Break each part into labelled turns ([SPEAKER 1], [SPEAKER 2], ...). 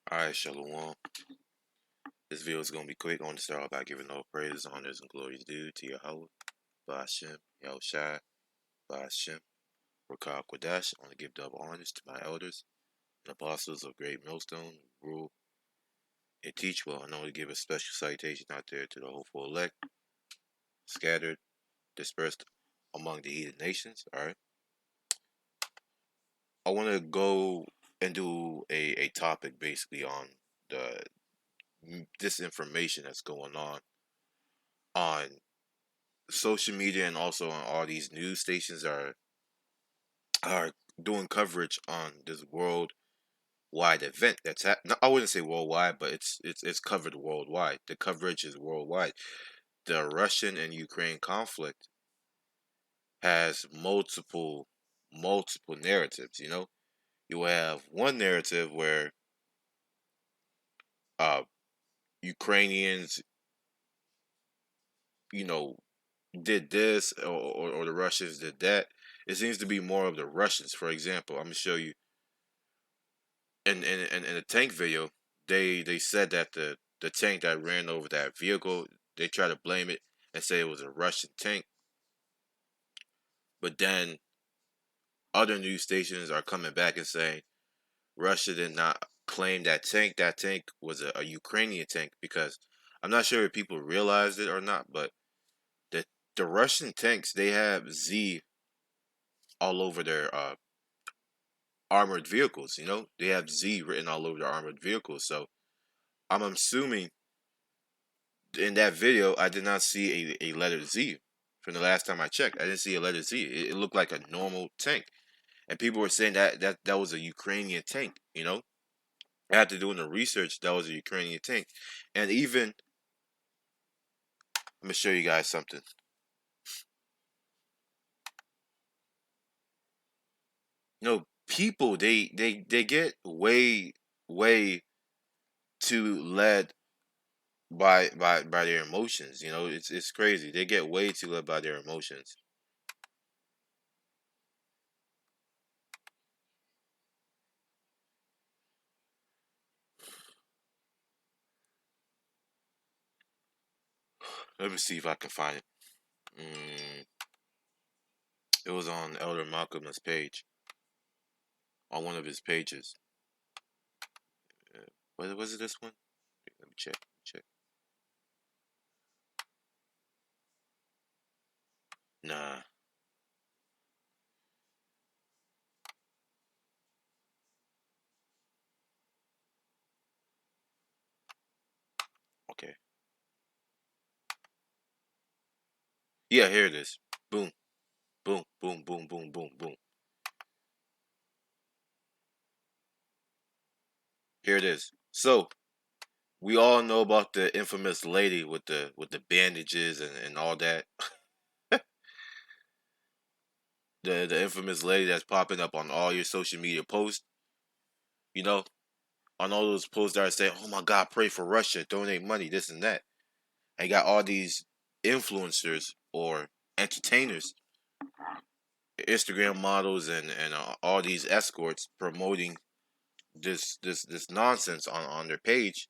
[SPEAKER 1] Alright, Shalom. This video is going to be quick. I want to start off by giving all praises, honors, and glories due to Yahweh, Ba'ashem, Yahushai, Ba'ashem, Rakah Kodash. I want to give double honors to my elders and apostles of Great Millstone, who rule and teach well. And I want to give a special salutation out there to the hopeful elect, scattered, dispersed among the heathen nations. Alright. I want to go and do a topic basically on the disinformation that's going on social media, and also on all these news stations are doing coverage on this worldwide event that's I wouldn't say worldwide, but it's covered worldwide. The coverage is worldwide. The Russian and Ukraine conflict has multiple narratives. You have one narrative where uh Ukrainians, you know, did this, or the Russians did that. It seems to be more of the Russians. For example, I'm gonna show you in the tank video. They said that the tank that ran over that vehicle, they try to blame it and say it was a Russian tank. But then other news stations are coming back and saying Russia did not claim that tank. That tank was a Ukrainian tank, because I'm not sure if people realized it or not, but the the Russian tanks, they have Z all over their armored vehicles. They have Z written all over their armored vehicles. So I'm assuming in that video I did not see a letter Z. From the last time I checked, I didn't see a letter Z. It looked like a normal tank, and people were saying that was a Ukrainian tank. After doing the research, that was a Ukrainian tank. And even, I'm gonna show you guys something. People, they get way too led by their emotions. It's crazy. They get way too led by their emotions. Let me see if I can find it. It was on Elder Malcolm's page, on one of his pages. Was it this one? Let me check. Nah. Okay. Yeah, here it is. Boom, boom, boom, boom, boom, boom, boom. Here it is. So we all know about the infamous lady with the bandages and all that. The infamous lady that's popping up on all your social media posts. You know, on all those posts that are saying, "Oh my God, pray for Russia, donate money, this and that." And got all these influencers or entertainers, Instagram models, and all these escorts promoting this nonsense on their page,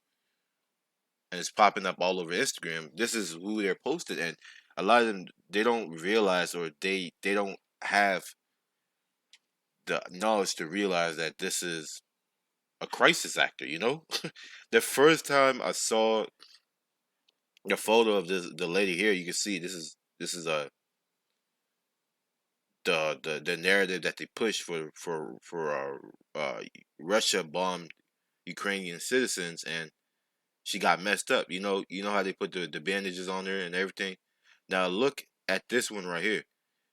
[SPEAKER 1] and it's popping up all over Instagram. This is who they're posted, and a lot of them, they don't realize, or they don't have the knowledge to realize that this is a crisis actor. The first time I saw the photo of the lady here, you can see this is the narrative that they push for Russia bombed Ukrainian citizens, and she got messed up. You know how they put the bandages on her and everything. Now look at this one right here.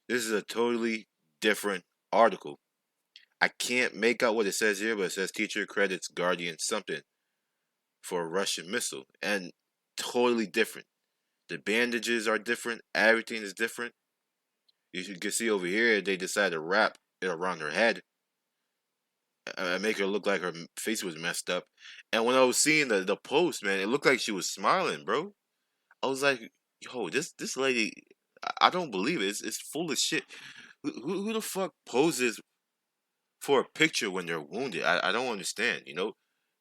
[SPEAKER 1] This is a totally different article. I can't make out what it says here, but it says teacher credits guardian something for a Russian missile, and totally different. The bandages are different. Everything is different. You can see over here they decided to wrap it around her head and make her look like her face was messed up. And when I was seeing the post, man, it looked like she was smiling, bro. I was like, yo, this lady, I don't believe it. It's full of shit. Who the fuck poses for a picture when they're wounded? I don't understand.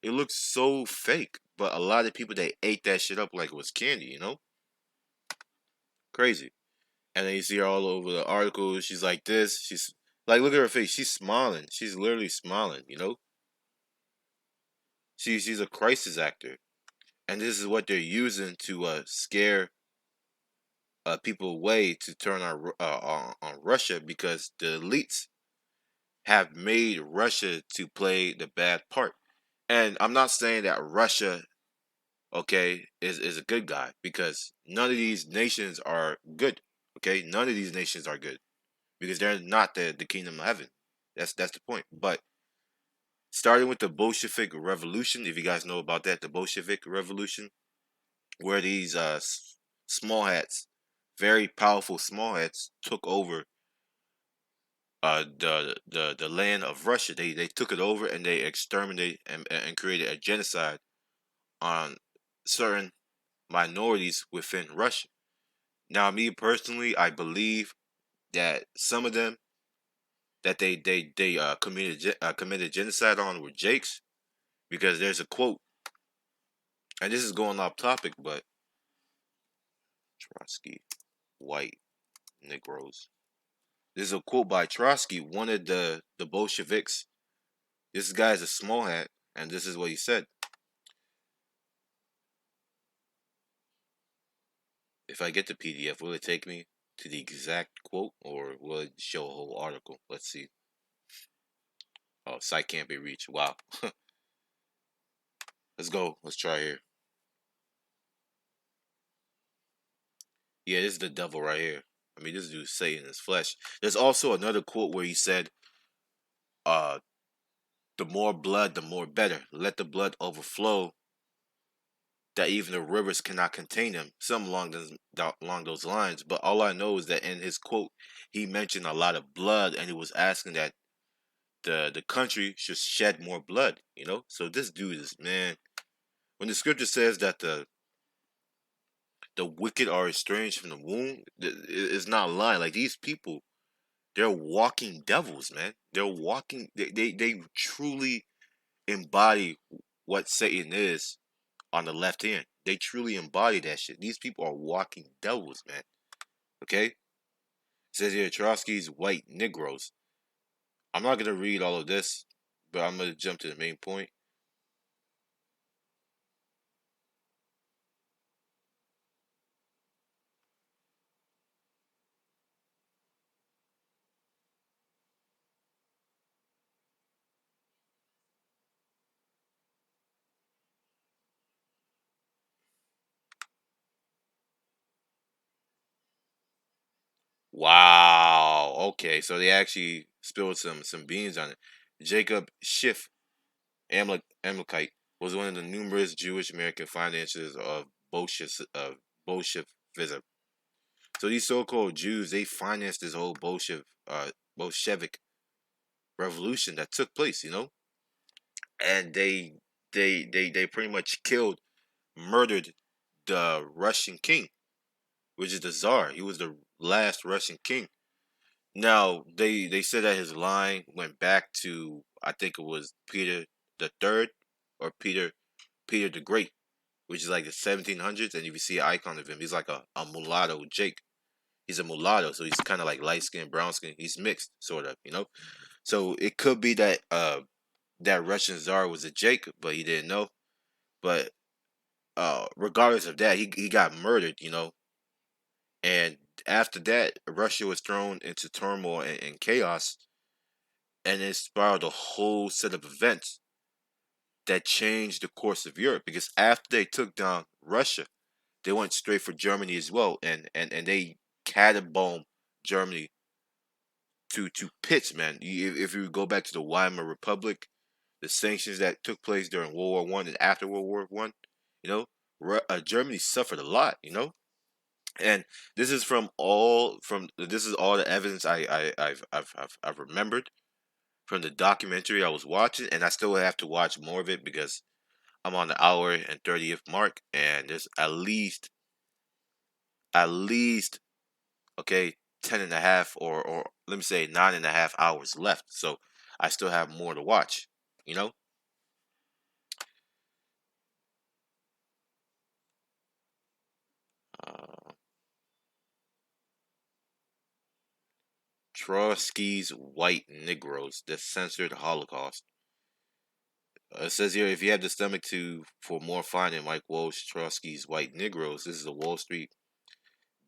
[SPEAKER 1] It looks so fake. But a lot of people they ate that shit up like it was candy. Crazy. And then you see her all over the articles. She's like this. She's like, look at her face. She's smiling. She's literally smiling. She's a crisis actor, and this is what they're using to scare people away to turn on Russia because the elites have made Russia to play the bad part. And I'm not saying that Russia, okay, is a good guy because none of these nations are good. Okay, none of these nations are good because they're not the kingdom of heaven. That's the point. But starting with the Bolshevik Revolution, if you guys know about that, the Bolshevik Revolution, where these small hats, very powerful small hats, took over the land of Russia. They took it over and they exterminated and created a genocide on certain minorities within Russia. Now, me personally, I believe that some of them that they committed genocide on were Jakes because there's a quote, and this is going off topic, but Trotsky, white Negroes. This is a quote by Trotsky, one of the Bolsheviks. This guy is a small hat, and this is what he said. If I get the PDF, will it take me to the exact quote, or will it show a whole article? Let's see. Oh, site can't be reached. Wow. Let's go. Let's try here. Yeah, this is the devil right here. I mean, this dude's Satan in his flesh. There's also another quote where he said, uh, the more blood, the more better. Let the blood overflow that even the rivers cannot contain them. Some along those lines. But all I know is that in his quote, he mentioned a lot of blood, and he was asking that the country should shed more blood. So this dude is, man. When the scripture says that the wicked are estranged from the womb, it's not lying. Like these people, they're walking devils, man. They're walking. They truly embody what Satan is on the left hand. They truly embody that shit. These people are walking devils, man. Okay? It says here Trotsky's white Negroes. I'm not gonna read all of this, but I'm gonna jump to the main point. Wow. Okay, so they actually spilled some beans on it. Jacob Schiff, Amalekite, was one of the numerous Jewish American financiers of Bolshevism. So these so-called Jews, they financed this whole Bolshevik revolution that took place, and they pretty much murdered the Russian king, which is the Tsar. He was the last Russian king. Now they said that his line went back to, I think it was Peter the Third or Peter the Great, which is like the 1700s. And if you see an icon of him, he's like a mulatto Jake. He's a mulatto, so he's kind of like light skin, brown skin. He's mixed, sort of. So it could be that that Russian Tsar was a Jake, but he didn't know. But regardless of that, he got murdered. And after that, Russia was thrown into turmoil and chaos, and it spiraled a whole set of events that changed the course of Europe. Because after they took down Russia, they went straight for Germany as well, and they catapulted Germany to pits, man. If you go back to the Weimar Republic, the sanctions that took place during World War I and after World War I, you know, Germany suffered a lot, and this is all the evidence I've remembered from the documentary I was watching, and I still have to watch more of it because I'm on the hour and 30th mark, and there's at least okay 10 and a half or let me say 9.5 hours left, so I still have more to watch, you know. Uh, Trotsky's white Negroes, the censored Holocaust. It says here, if you have the stomach to for more finding Mike Walsh Trotsky's white Negroes, this is a Wall Street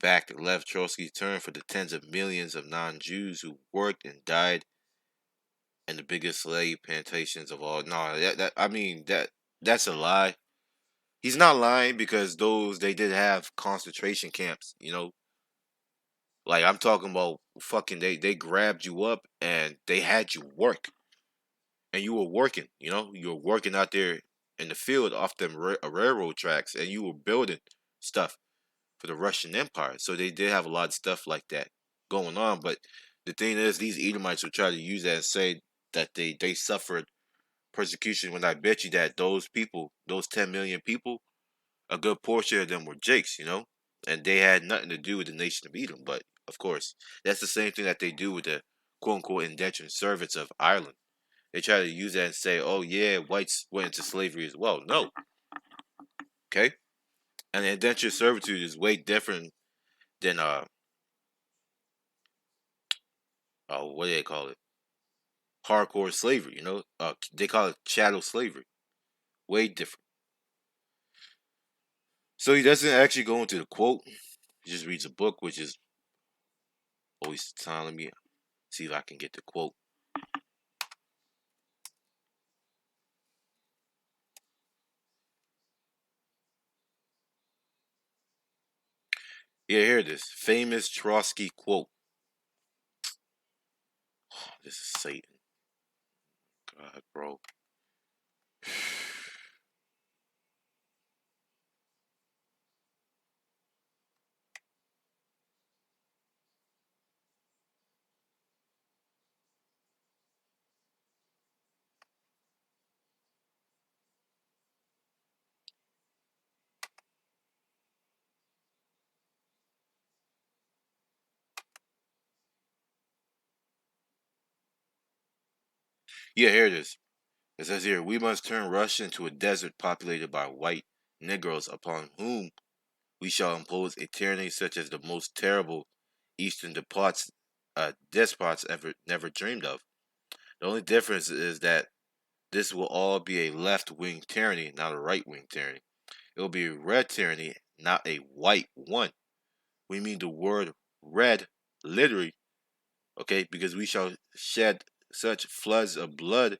[SPEAKER 1] backed left Trotsky turn for the tens of millions of non-Jews who worked and died in the biggest slave plantations of all. No, I mean that's a lie. He's not lying because those they did have concentration camps. Like I'm talking about fucking they grabbed you up and they had you work and you were working. You were working out there in the field off them railroad tracks and you were building stuff for the Russian Empire. So they did have a lot of stuff like that going on. But the thing is, these Edomites will try to use that and say that they suffered persecution. When I bet you that those people, those 10 million people, a good portion of them were Jakes, and they had nothing to do with the nation of Edom. But of course, that's the same thing that they do with the quote unquote indentured servants of Ireland. They try to use that and say, oh yeah, whites went into slavery as well. No, okay? And indentured servitude is way different than what do they call it? Hardcore slavery, they call it chattel slavery. Way different. So he doesn't actually go into the quote. He just reads a book, which is always telling me. See if I can get the quote. Yeah, here it is. Famous Trotsky quote. Oh, this is Satan. God, bro. Yeah, here it is. It says here, we must turn Russia into a desert populated by white Negroes upon whom we shall impose a tyranny such as the most terrible Eastern despots ever never dreamed of. The only difference is that this will all be a left-wing tyranny, not a right-wing tyranny. It will be a red tyranny, not a white one. We mean the word red, literally, okay, because we shall shed such floods of blood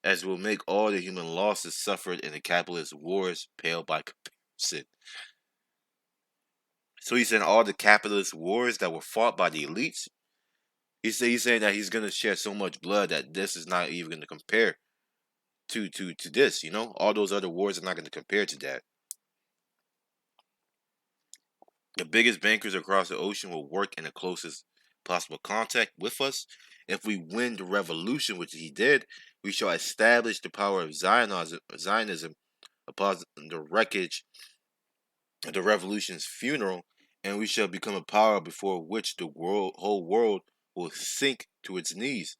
[SPEAKER 1] as will make all the human losses suffered in the capitalist wars pale by comparison. So he's saying all the capitalist wars that were fought by the elites, he's saying that he's gonna shed so much blood that this is not even gonna compare to this, All those other wars are not gonna compare to that. The biggest bankers across the ocean will work in the closest possible contact with us. If we win the revolution, which he did, we shall establish the power of Zionism upon the wreckage of the revolution's funeral, and we shall become a power before which the whole world will sink to its knees.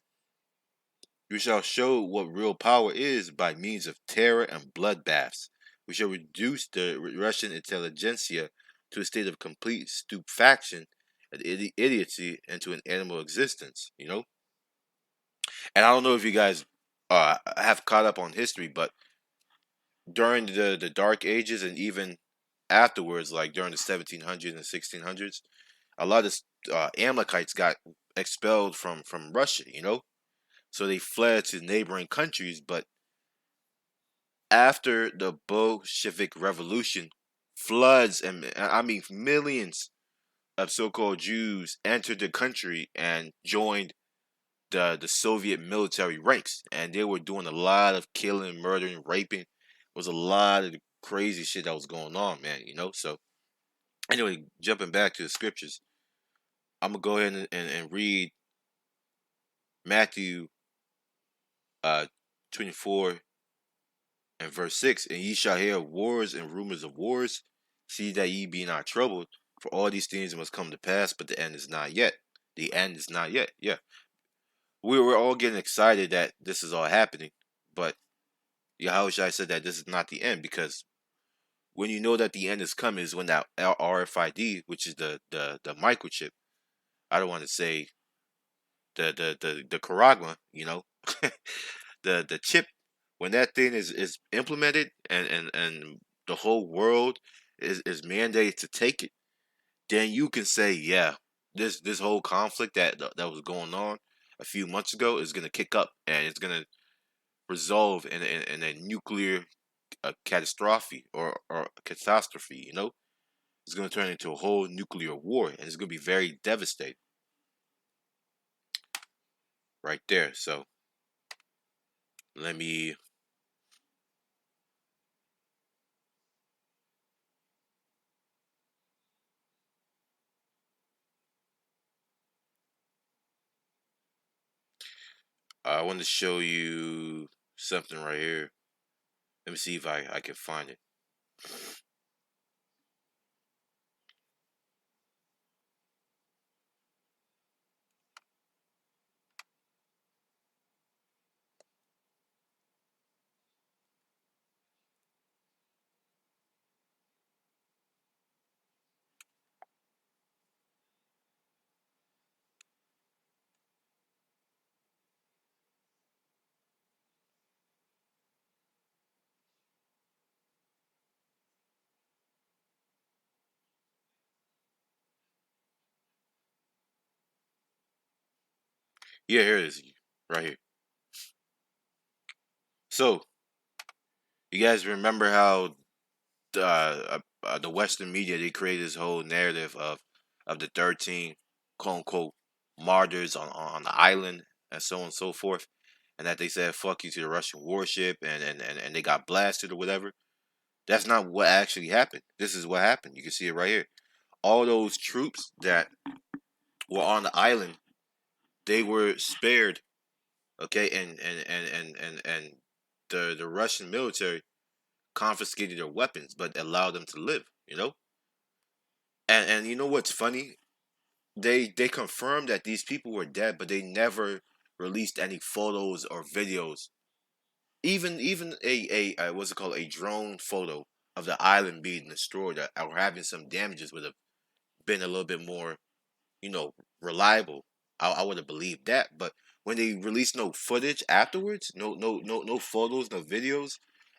[SPEAKER 1] We shall show what real power is by means of terror and bloodbaths. We shall reduce the Russian intelligentsia to a state of complete stupefaction and idiocy into an animal existence. And I don't know if you guys have caught up on history, but during the Dark Ages and even afterwards, like during the 1700s and 1600s, a lot of Amalekites got expelled from Russia. So they fled to neighboring countries, but after the Bolshevik Revolution, floods and I mean millions of so-called Jews entered the country and joined the Soviet military ranks, and they were doing a lot of killing, murdering, raping. It was a lot of crazy shit that was going on, man. So anyway, jumping back to the scriptures, I'm gonna go ahead and read Matthew 24 and verse 6, and ye shall hear of wars and rumors of wars. See that ye be not troubled, for all these things must come to pass, but the end is not yet. The end is not yet. Yeah. We were all getting excited that this is all happening, but Yahushua said that this is not the end because when you know that the end is coming is when that RFID, which is the microchip. I don't want to say the charagma, the chip, when that thing is implemented and the whole world is mandated to take it, then you can say, yeah, this whole conflict that was going on a few months ago is gonna kick up and it's gonna resolve in a nuclear catastrophe or catastrophe. It's gonna turn into a whole nuclear war and it's gonna be very devastating right there. So let me. I want to show you something right here. Let me see if I can find it. Yeah, here it is, right here. So you guys remember how the Western media, they created this whole narrative of the 13 quote unquote martyrs on the island and so on and so forth, and that they said fuck you to the Russian warship and they got blasted or whatever. That's not what actually happened. This is what happened. You can see it right here. All those troops that were on the island, they were spared. Okay, and the Russian military confiscated their weapons, but allowed them to live. And you know what's funny? They confirmed that these people were dead, but they never released any photos or videos. Even a what's it called, a drone photo of the island being destroyed or having some damages would have been a little bit more, you know, reliable. I would have believed that. But when they released no footage afterwards, no photos, no videos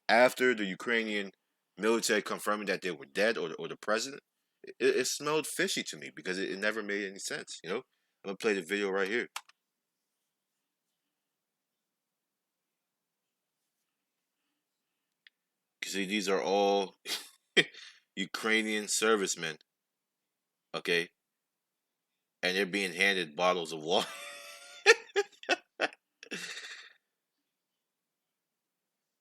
[SPEAKER 1] after the Ukrainian military confirming that they were dead or the president, it smelled fishy to me because it never made any sense. I'm gonna play the video right here. You see, these are all Ukrainian servicemen, okay, and they're being handed bottles of water.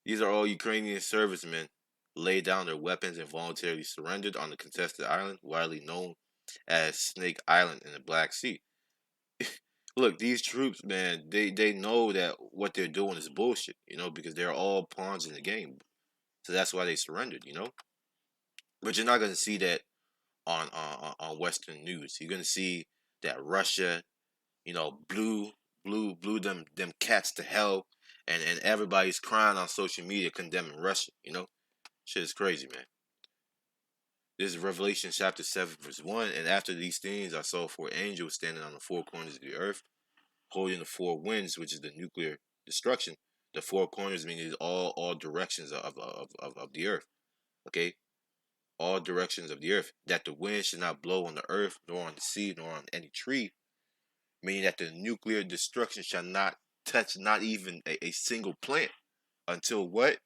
[SPEAKER 1] These are all Ukrainian servicemen laid down their weapons and voluntarily surrendered on the contested island, widely known as Snake Island in the Black Sea. Look, these troops, man, they know that what they're doing is bullshit, because they're all pawns in the game. So that's why they surrendered. But you're not gonna see that on Western news. You're gonna see that Russia, blew them cats to hell, and everybody's crying on social media condemning Russia. Shit is crazy, man. This is Revelation chapter 7, verse 1. And after these things, I saw four angels standing on the four corners of the earth, holding the four winds, which is the nuclear destruction. The four corners meaning all directions of the earth. Okay? All directions of the earth. That the wind should not blow on the earth, nor on the sea, nor on any tree. Meaning that the nuclear destruction shall not touch not even a single plant. Until what?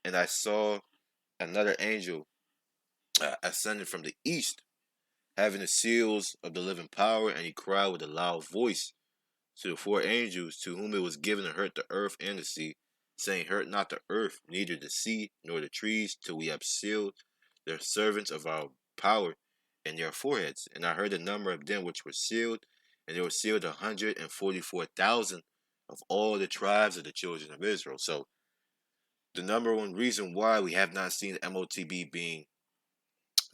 [SPEAKER 1] And I saw another angel ascending from the east, having the seals of the living power, and he cried with a loud voice to the four angels to whom it was given to hurt the earth and the sea, saying, hurt not the earth, neither the sea, nor the trees, till we have sealed the servants of our power in their foreheads. And I heard the number of them which were sealed, and they were sealed 144,000 of all the tribes of the children of Israel. So the number one reason why we have not seen the MOTB being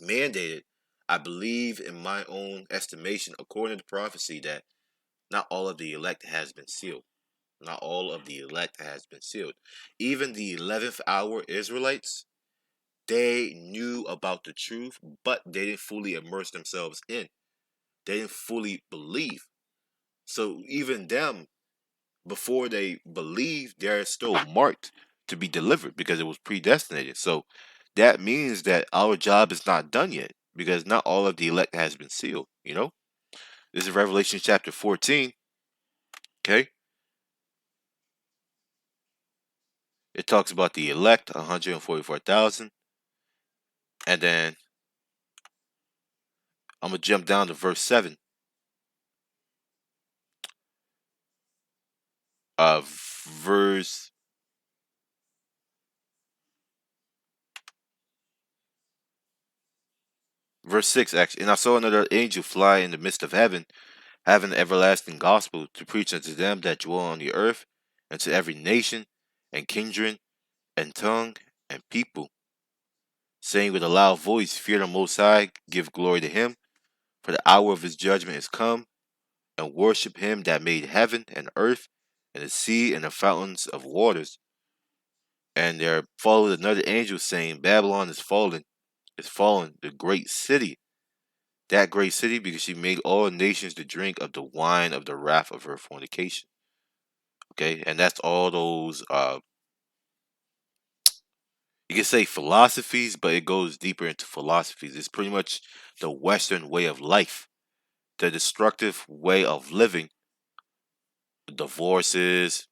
[SPEAKER 1] mandated, I believe, in my own estimation, according to prophecy, that not all of the elect has been sealed. Not all of the elect has been sealed. Even the 11th hour Israelites, they knew about the truth, but they didn't fully immerse themselves in. They didn't fully believe. So even them, before they believe, they're still marked to be delivered because it was predestinated. So that means that our job is not done yet because not all of the elect has been sealed. This is Revelation chapter 14. Okay, it talks about the elect, 144,000, and then I'm gonna jump down to verse 7. Verse verse 6 actually. And I saw another angel fly in the midst of heaven, having the everlasting gospel to preach unto them that dwell on the earth, and to every nation and kindred and tongue and people, saying with a loud voice, Fear the Most High, give glory to him, for the hour of his judgment is come, and worship him that made heaven and earth and the sea and the fountains of waters. And there followed another angel saying, Babylon is fallen, the great city, that great city, because she made all nations to drink of the wine of the wrath of her fornication. Okay, and that's all those you can say philosophies, but it goes deeper into philosophies. It's pretty much the Western way of life, the destructive way of living, divorces,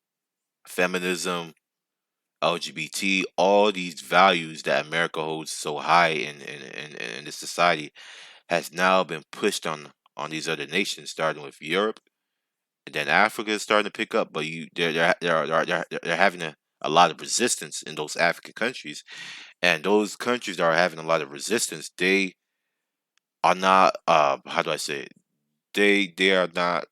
[SPEAKER 1] feminism, LGBT, all these values that America holds so high in this society has now been pushed on these other nations, starting with Europe, and then Africa is starting to pick up. But they're having a lot of resistance in those African countries, and those countries that are having a lot of resistance, they are not how do I say it? They are not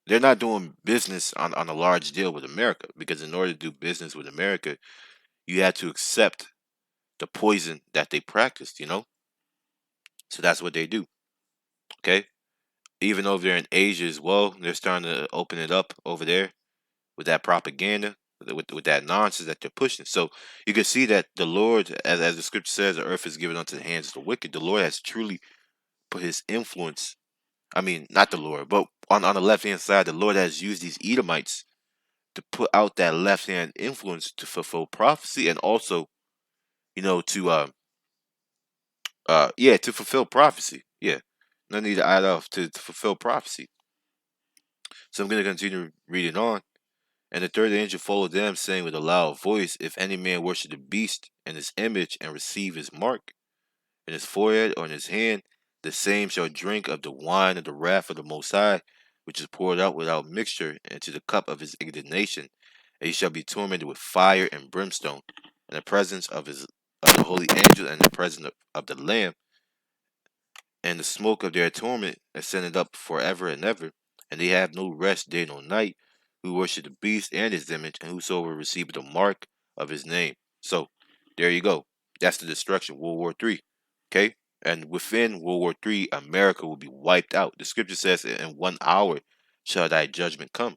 [SPEAKER 1] they're not doing business on a large deal with America, because in order to do business with America, you had to accept the poison that they practiced. So that's what they do. Okay, even though they're in Asia as well, they're starting to open it up over there with that propaganda, with that nonsense that they're pushing. So you can see that the Lord, as the scripture says, the earth is given unto the hands of the wicked. The Lord has truly put his influence. I mean, not the Lord, but on the left hand side, the Lord has used these Edomites to put out that left hand influence to fulfill prophecy, and also, to yeah, to fulfill prophecy. Yeah. No need to add off to fulfill prophecy. So I'm gonna continue reading on. And the third angel followed them, saying with a loud voice, If any man worship the beast and his image, and receive his mark in his forehead or in his hand, the same shall drink of the wine of the wrath of the Most High, which is poured out without mixture into the cup of his indignation, and he shall be tormented with fire and brimstone, in the presence of the holy angel, and in the presence of the Lamb. And the smoke of their torment ascended up forever and ever, and they have no rest day nor night, who worship the beast and his image, and whosoever receiveth the mark of his name. So there you go. That's the destruction, World War III. Okay? And within World War III, America will be wiped out. The scripture says, In 1 hour shall thy judgment come.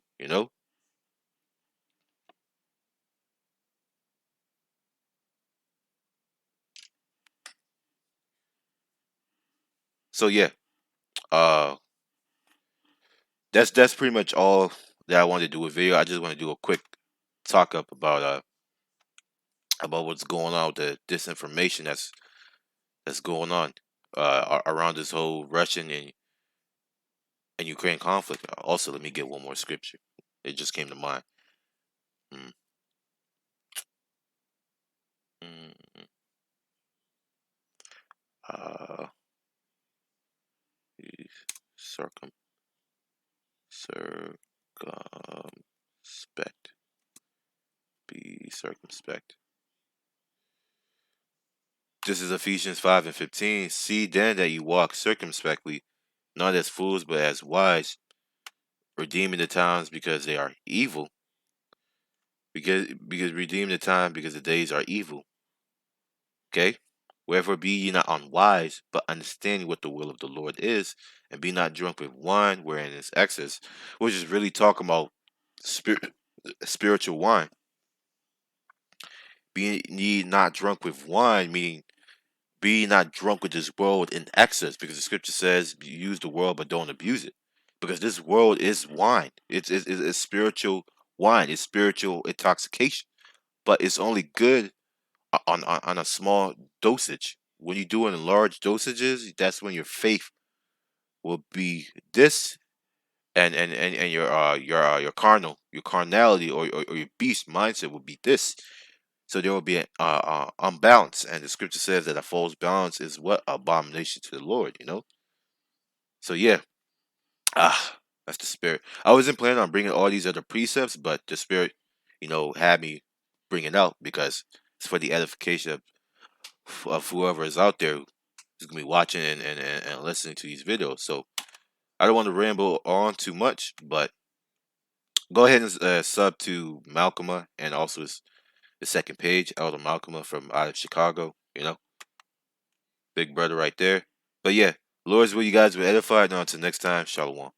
[SPEAKER 1] So yeah, uh that's pretty much all that I wanted to do with video. I just want to do a quick talk up about what's going on with the disinformation that's going on around this whole Russian and Ukraine conflict. Also, let me get one more scripture. It just came to mind. Mm, mm, uh, be circum circumspect. Be circumspect. This is Ephesians 5:15. See then that you walk circumspectly, not as fools but as wise, redeeming the times because they are evil. Because redeem the time because the days are evil. Okay? Wherefore be ye not unwise, but understanding what the will of the Lord is, and be not drunk with wine wherein is excess, which is really talking about spiritual wine. Be ye not drunk with wine, meaning be not drunk with this world in excess, because the scripture says use the world but don't abuse it. Because this world is wine. It's spiritual wine. It's spiritual intoxication. But it's only good on a small dosage. When you do it in large dosages, that's when your faith will be this, and your your carnality, or your beast mindset will be this. So there will be an unbalance, and the scripture says that a false balance is what abomination to the Lord. So yeah, that's the spirit. I wasn't planning on bringing all these other precepts, but the spirit, had me bring it out because it's for the edification of whoever is out there who's gonna be watching and listening to these videos. So I don't want to ramble on too much, but go ahead and sub to Malcolma and also the second page, Elder Malcolma from out of Chicago. Big brother right there. But yeah, Lord's will you guys be edified. Now until next time, Shalom.